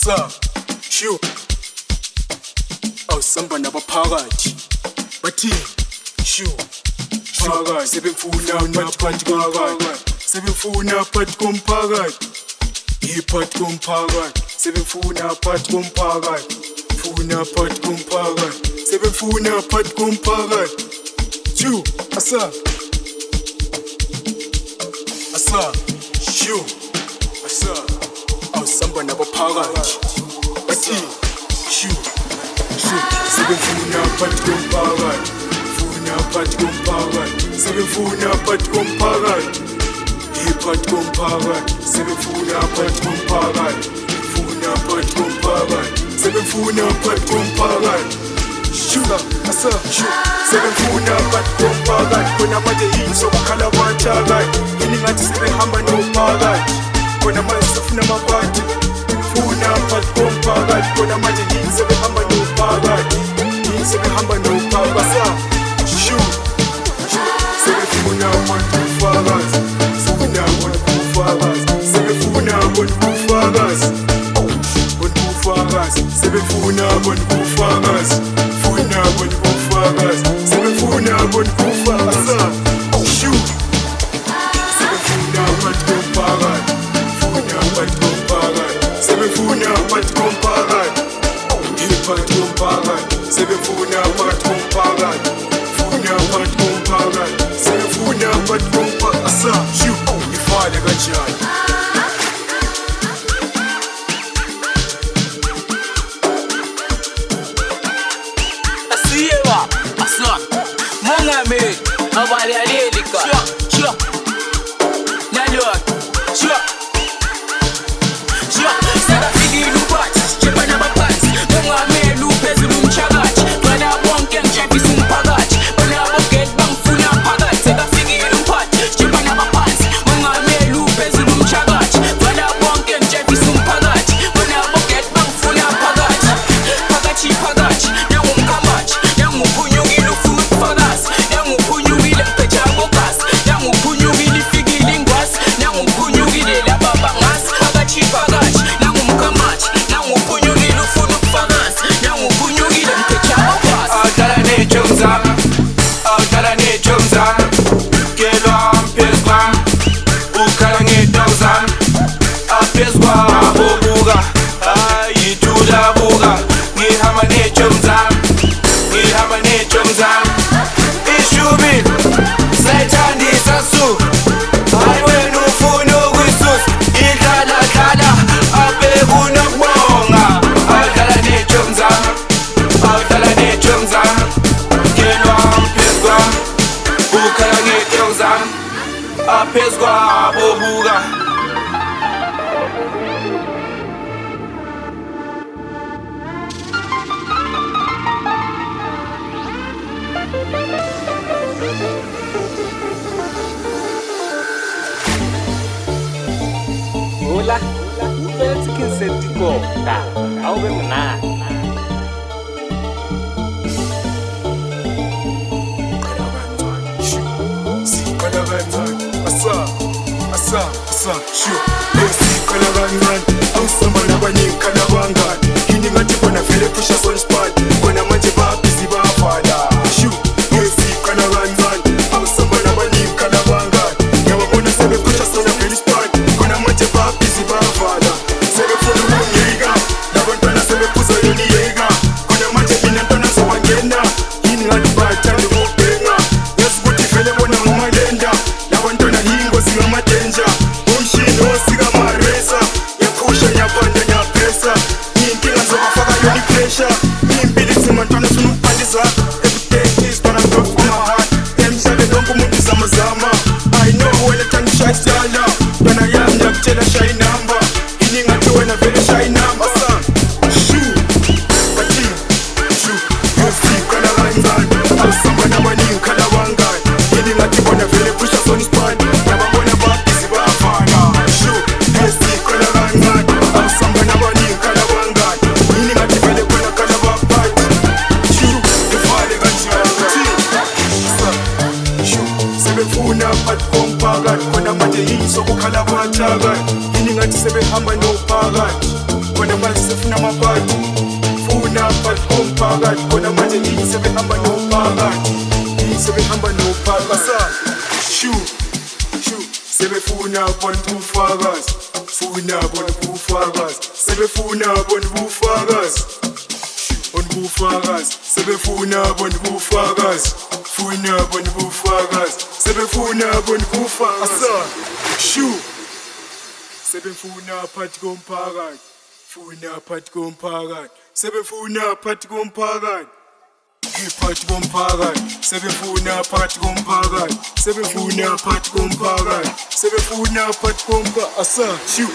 asa shu awusamba nabaphakathi bathi shu phakathi sebemfuna phakathi komphakathi sebemfuna phakathi komphakathi iphakathi komphakathi sebemfuna phakathi komphakathi funa phakathi komphakathi sebemfuna phakathi komphakathi shu asa shu asa awusamba nabaphakathi bathi shu sebefuna phakathi komphakathi funa phakathi komphakathi sebefuna phakathi komphakathi iphakathi komphakathi sebefuna phakathi komphakathi funa phakathi komphakathi sebefuna phakathi komphakathi shu asa shu sebefuna phakathi komphakathi khona manje yini sokukhala kwathakathi yini ngathi sebehamba nophakathi khona manje sifuna amaphathi funa phakathi komphakathi khona manje yini sebehamba nophakathi yini sebehamba nophakathi shu sebefuna ubufakazi funa ubufakazi sebefuna ubufakazi ubufakazi sebefuna ubufakazi funa ubufakazi sebefuna ubufakazi shu sebefuna ubufakazi funa ubufakazi sebefuna ubufakazi iphakathi komphakathi sebefuna phakathi komphakathi funa phakathi komphakathi sebefuna phakathi komphakathi shu ifale kanjani asiyewa asa mongame abale alelika sure nalwa sure Sarafiki lubathi Chepa nabaphathi Mongame luphezulu umchakathi Bana bonke ngijabisa umphakathi Bana bonke bangifuna phakathi Sekafiki lumphathi Chepa nabaphathi Mongame luphezulu umchakathi Bana bonke ngijabisa umphakathi Bana bonke bangifuna phakathi Phakathi Nangumkamathi Nanguphunyukile ufuna ubufakazi Nanguphunyukile mpetha ngogasi Nanguphunyukile ifikile ingwasi Nanguphunyukile laba bangazi Phakathi nangumkamathi nanguphunyukile ufuna ubufakazi nanguphunyukile mpetha ngogasi Awudlala ney'jongo zami awudlala ney'jongo zami kelwa phezu kwami ukhala ngey'tongo zami aphezu kwabo buka hayi thula buka ngihamba ney'jongo zami ngihamba ney'jongo zami ishubile sayithandisa su hayi wena ufuna ukuyisusa idlala abheka unokubonga awudlala ney'jongo zami awudlala ney'jongo zami kelwa phezu kwami ukhala ngey'tongo zami aphezu kwabo buka Hola, ubethi kinsetikoka awube mnandi sikhala kancane asa shu sikhala kancane awusamba nabaningi khala bangani yini ngathi bona vele pushers on spot bona manje babhizi bavala shu sikhala kancane awusamba nabaningi khala bangani ngiyababona sebepushers on vele spot bona manje babhizi bavala sebefuna ukungiyeka labantwana sebephuza yona iyeka bona manje mina ntwana zowangena yini ngathi bathanda ukubhenga yazi ukuthi vele bona ngumalenda labantwana yingozi ngamadenja umshini osikamaresa yaphusha nyaphanda nyaphesa iy'nkinga zobafaka yona ipressure iy'mpilisi mantwana funa ukubhandiza everyday is gonna go for my heart emhlabeni lonke umuntu zamazama I know wena thanda ishayisala ntwana yami ngiyakutshela shayi namba yini ngathi wena vele shayi namba shu bathi shu yosikhala kancane awusamba nabaningi khala bangani yini ngathi bona vele pushers on spot yababona babhizi bavala shu yosikhala kancane awusamba nabaningi khala bangani yini ngathi vele bona khala baphathi shu ivale kanjani shu sebefuna phakathi komphakathi khona manje yini sokukhala kwathakathi yini ngathi sebehamba nophakathi khona manje sefuna amaphathi funa phakathi komphakathi khona manje yini sebehamba nomphakathi yini sebehamba nomphakathi shu sebefuna bona ubufakazi funa bona ubufakazi sebefuna bona ubufakazi onubufakazi sebefuna bona ubufakazi funa bona ubufakazi sebefuna bona ubufakazi shu sebefuna phakathi komphakathi funa phakathi komphakathi sebefuna phakathi komphakathi phakathi komphakathi sebefuna phakathi komphakathi sebefuna phakathi komphakathi sebefuna phakathi komphakathi shu